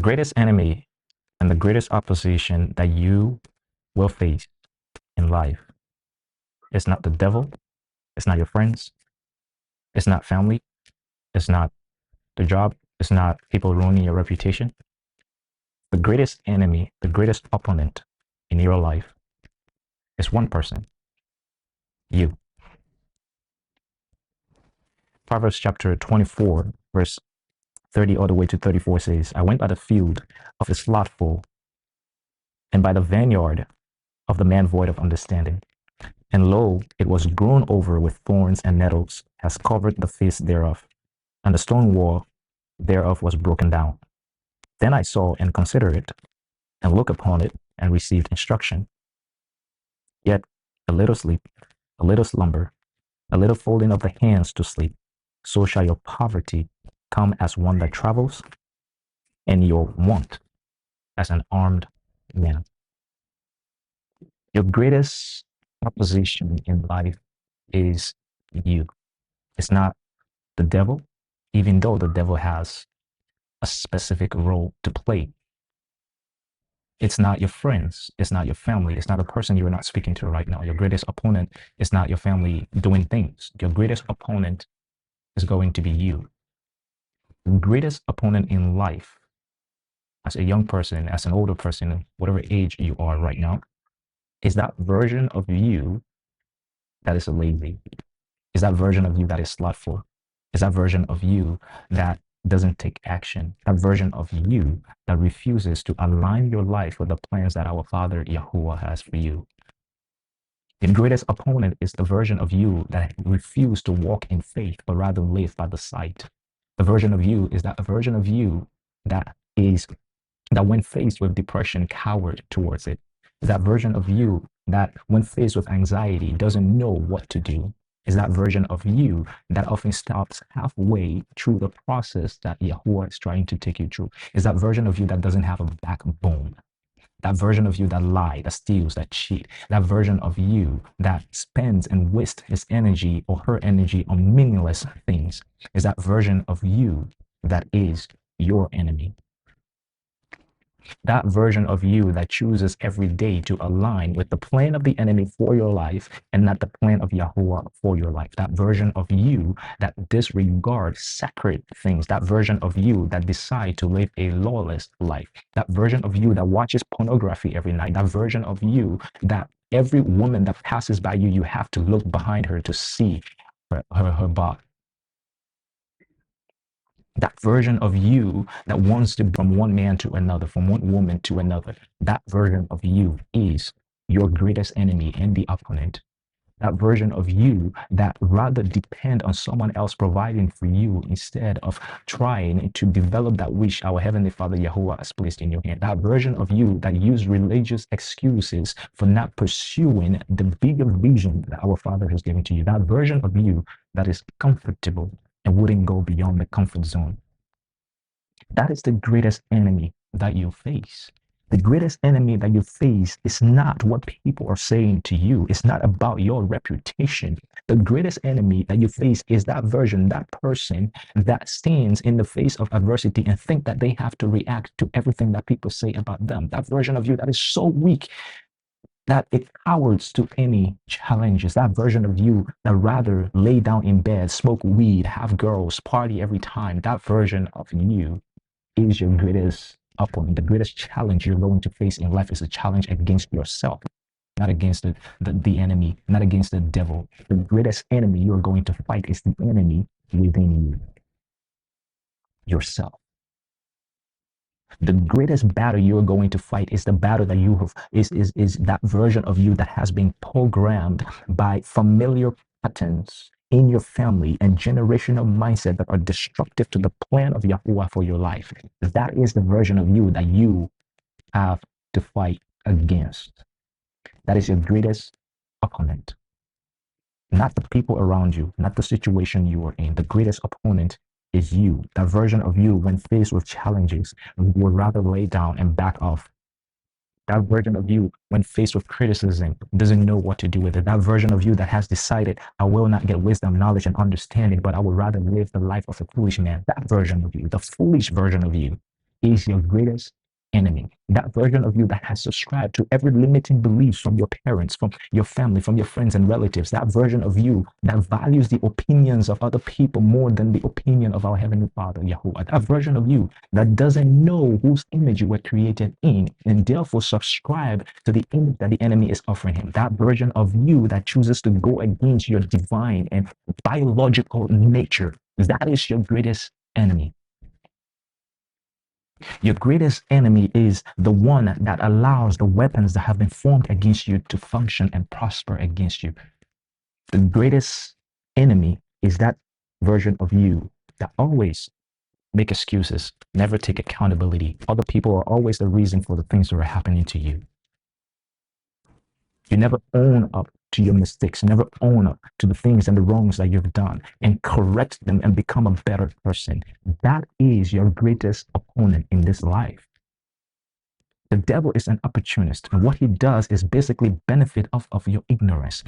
greatest enemy and the greatest opposition that you will face in life is not the devil, it's not your friends, it's not family, it's not the job, it's not people ruining your reputation. The greatest enemy, the greatest opponent in your life is one person, you. Proverbs chapter 24, verse 30 all the way to 34 says, I went by the field of the slothful and by the vineyard of the man void of understanding. And lo, it was grown over with thorns and nettles, has covered the face thereof, and the stone wall thereof was broken down. Then I saw and considered it, and looked upon it, and received instruction. Yet a little sleep, a little slumber, a little folding of the hands to sleep, so shall your poverty come as one that travels, and your want as an armed man. Your greatest opposition in life is you. It's not the devil, even though the devil has a specific role to play. It's not your friends. It's not your family. It's not a person you're not speaking to right now. Your greatest opponent is not your family doing things. Your greatest opponent is going to be you. The greatest opponent in life, as a young person, as an older person, whatever age you are right now, is that version of you that is lazy. Is that version of you that is slothful. Is that version of you that doesn't take action. That version of you that refuses to align your life with the plans that our Father Yahweh has for you. The greatest opponent is the version of you that refuses to walk in faith, but rather live by the sight. The version of you is that a version of you that when faced with depression, cowered towards it. Is that version of you that when faced with anxiety doesn't know what to do. Is that version of you that often stops halfway through the process that Yahweh is trying to take you through. Is that version of you that doesn't have a backbone. That version of you that lies, that steals, that cheats. That version of you that spends and wastes his energy or her energy on meaningless things. Is that version of you that is your enemy. That version of you that chooses every day to align with the plan of the enemy for your life and not the plan of Yahweh for your life. That version of you that disregards sacred things. That version of you that decides to live a lawless life. That version of you that watches pornography every night. That version of you that every woman that passes by you, you have to look behind her to see her body. That version of you that wants to from one man to another, from one woman to another, that version of you is your greatest enemy and the opponent. That version of you that rather depend on someone else providing for you instead of trying to develop that which our Heavenly Father Yahuwah has placed in your hand. That version of you that use religious excuses for not pursuing the bigger vision that our Father has given to you. That version of you that is comfortable and wouldn't go beyond the comfort zone. That is the greatest enemy that you face. The greatest enemy that you face is not what people are saying to you. It's not about your reputation. The greatest enemy that you face is that version, that person that stands in the face of adversity and think that they have to react to everything that people say about them. That version of you that is so weak that it cowards to any challenges. That version of you that rather lay down in bed, smoke weed, have girls, party every time. That version of you is your greatest opponent. The greatest challenge you're going to face in life is a challenge against yourself, not against the enemy, not against the devil. The greatest enemy you're going to fight is the enemy within you, yourself. The greatest battle you're going to fight is the battle that you have, is that version of you that has been programmed by familiar patterns in your family and generational mindset that are destructive to the plan of Yahuwah for your life. That is the version of you that you have to fight against. That is your greatest opponent. Not the people around you, not the situation you are in. The greatest opponent is you. That version of you, when faced with challenges, would rather lay down and back off. That version of you, when faced with criticism, doesn't know what to do with it. That version of you that has decided, I will not get wisdom, knowledge, and understanding, but I would rather live the life of a foolish man. That version of you, the foolish version of you, is your greatest enemy. That version of you that has subscribed to every limiting belief from your parents, from your family, from your friends and relatives. That version of you that values the opinions of other people more than the opinion of our Heavenly Father, Yahuwah. That version of you that doesn't know whose image you were created in and therefore subscribe to the image that the enemy is offering him. That version of you that chooses to go against your divine and biological nature. That is your greatest enemy. Your greatest enemy is the one that allows the weapons that have been formed against you to function and prosper against you. The greatest enemy is that version of you that always make excuses, never take accountability. Other people are always the reason for the things that are happening to you. You never own up to your mistakes, never own up to the things and the wrongs that you've done and correct them and become a better person. That is your greatest opponent in this life. The devil is an opportunist, and what he does is basically benefit off of your ignorance.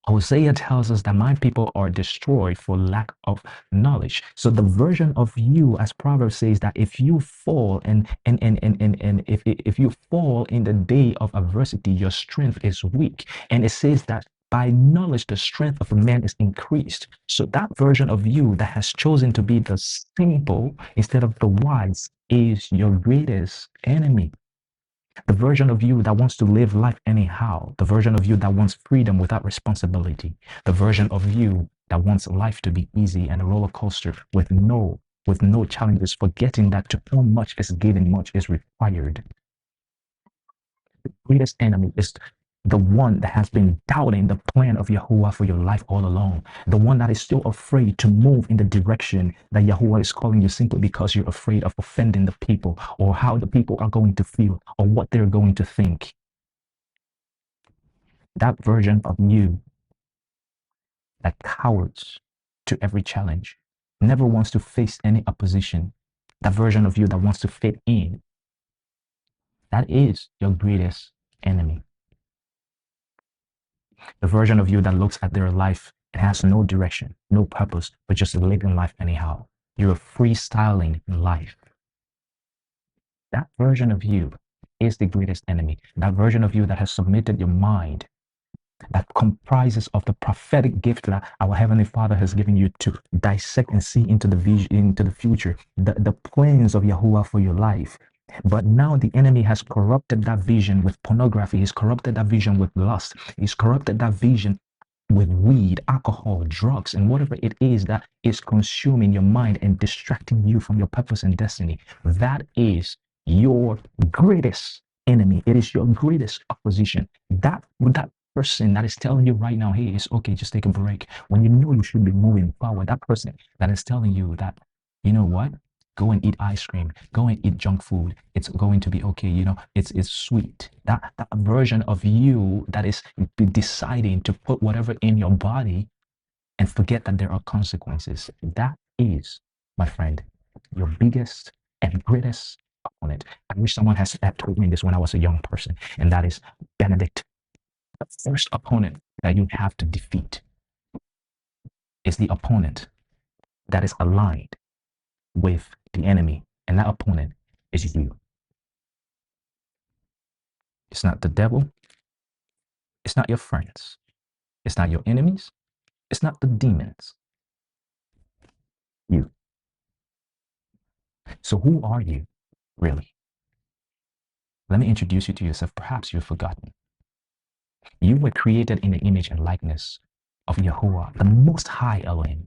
Hosea tells us that my people are destroyed for lack of knowledge. So the version of you, as Proverbs says, that if you fall and if you fall in the day of adversity, your strength is weak. And it says that by knowledge, the strength of a man is increased. So that version of you that has chosen to be the simple instead of the wise is your greatest enemy. The version of you that wants to live life anyhow, the version of you that wants freedom without responsibility, the version of you that wants life to be easy and a roller coaster with no challenges, forgetting that to whom much is given, much is required. The greatest enemy is the one that has been doubting the plan of Yahuwah for your life all along. The one that is still afraid to move in the direction that Yahuwah is calling you simply because you're afraid of offending the people or how the people are going to feel or what they're going to think. That version of you that cowers to every challenge, never wants to face any opposition. That version of you that wants to fit in. That is your greatest enemy. The version of you that looks at their life and has no direction, no purpose, but just living life anyhow. You're freestyling in life. That version of you is the greatest enemy. That version of you that has submitted your mind, that comprises of the prophetic gift that our Heavenly Father has given you to dissect and see into the vision, into the future, the plans of Yahuwah for your life. But now the enemy has corrupted that vision with pornography. He's corrupted that vision with lust. He's corrupted that vision with weed, alcohol, drugs, and whatever it is that is consuming your mind and distracting you from your purpose and destiny. That is your greatest enemy. It is your greatest opposition. That person that is telling you right now, hey, it's okay, just take a break. When you know you should be moving forward, that person that is telling you that, you know what? Go and eat ice cream. Go and eat junk food. It's going to be okay. You know, it's sweet. That version of you that is deciding to put whatever in your body and forget that there are consequences. That is, my friend, your biggest and greatest opponent. I wish someone had told me this when I was a young person, and that is Benedict. The first opponent that you have to defeat is the opponent that is aligned with the enemy, and that opponent is you. It's not the devil. It's not your friends. It's not your enemies. It's not the demons. You. So who are you, really? Let me introduce you to yourself. Perhaps you've forgotten. You were created in the image and likeness of Yahuwah, the Most High Elohim.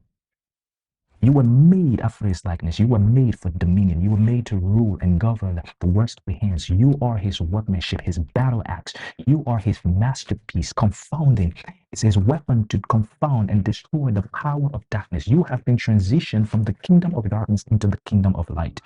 You were made after his likeness. You were made for dominion. You were made to rule and govern the works of his hands. You are his workmanship, his battle axe. You are his masterpiece, confounding. It's his weapon to confound and destroy the power of darkness. You have been transitioned from the kingdom of darkness into the kingdom of light.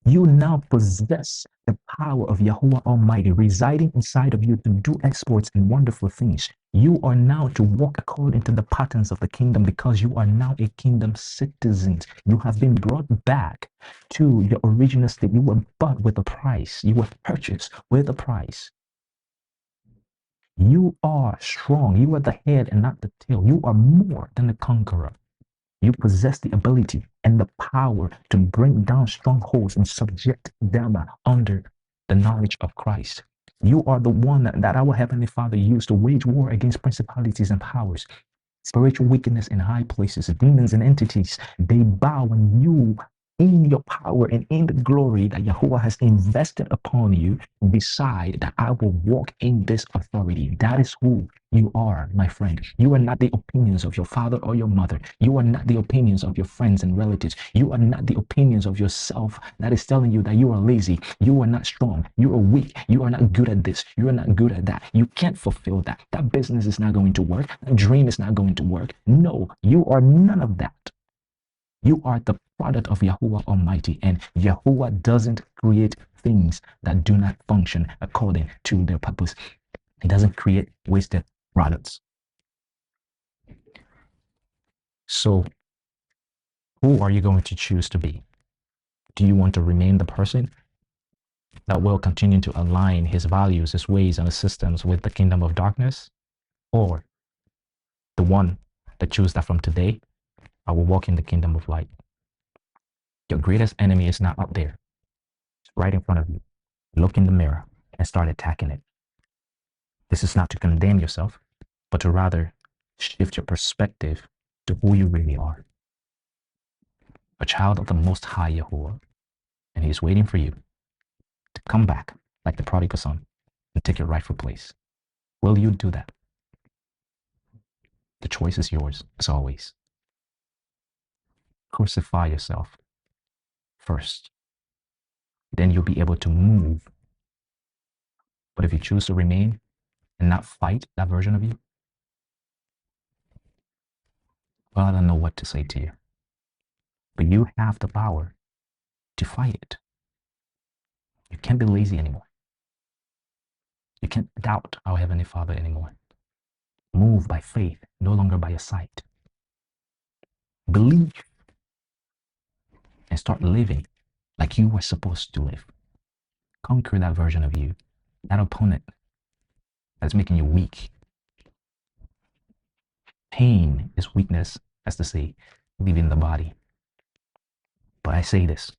You now possess the power of Yahuwah Almighty residing inside of you to do exploits and wonderful things. You are now to walk according to the patterns of the kingdom because you are now a kingdom citizen. You have been brought back to your original state. You were bought with a price. You were purchased with a price. You are strong. You are the head and not the tail. You are more than a conqueror. You possess the ability and the power to bring down strongholds and subject them under the knowledge of Christ. You are the one that our Heavenly Father used to wage war against principalities and powers, spiritual wickedness in high places, demons and entities. They bow when you, in your power and in the glory that Yahweh has invested upon you, decide that I will walk in this authority. That is who you are, my friend. You are not the opinions of your father or your mother. You are not the opinions of your friends and relatives. You are not the opinions of yourself that is telling you that you are lazy. You are not strong. You are weak. You are not good at this. You are not good at that. You can't fulfill that. That business is not going to work. That dream is not going to work. No, you are none of that. You are the product of Yahuwah Almighty, and Yahuwah doesn't create things that do not function according to their purpose. He doesn't create wasted products. So, who are you going to choose to be? Do you want to remain the person that will continue to align his values, his ways, and his systems with the kingdom of darkness? Or the one that chooses that from today, I will walk in the kingdom of light? Your greatest enemy is not up there, it's right in front of you. Look in the mirror and start attacking it. This is not to condemn yourself, but to rather shift your perspective to who you really are. A child of the Most High Yahuwah, and He is waiting for you to come back like the prodigal son and take your rightful place. Will you do that? The choice is yours, as always. Crucify yourself first. Then you'll be able to move. But if you choose to remain and not fight that version of you, well, I don't know what to say to you. But you have the power to fight it. You can't be lazy anymore. You can't doubt our Heavenly Father anymore. Move by faith, no longer by your sight. Believe and start living like you were supposed to live. Conquer that version of you, that opponent that's making you weak. Pain is weakness, as to say, leaving the body. But I say this,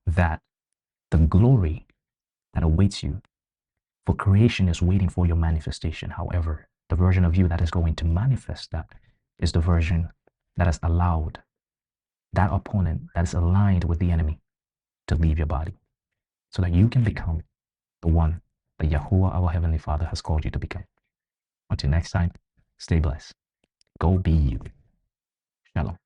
that the glory that awaits you for creation is waiting for your manifestation. However, the version of you that is going to manifest that is the version that has allowed that opponent that is aligned with the enemy to leave your body so that you can become the one that Yahuwah, our Heavenly Father, has called you to become. Until next time, stay blessed. Go be you. Shalom.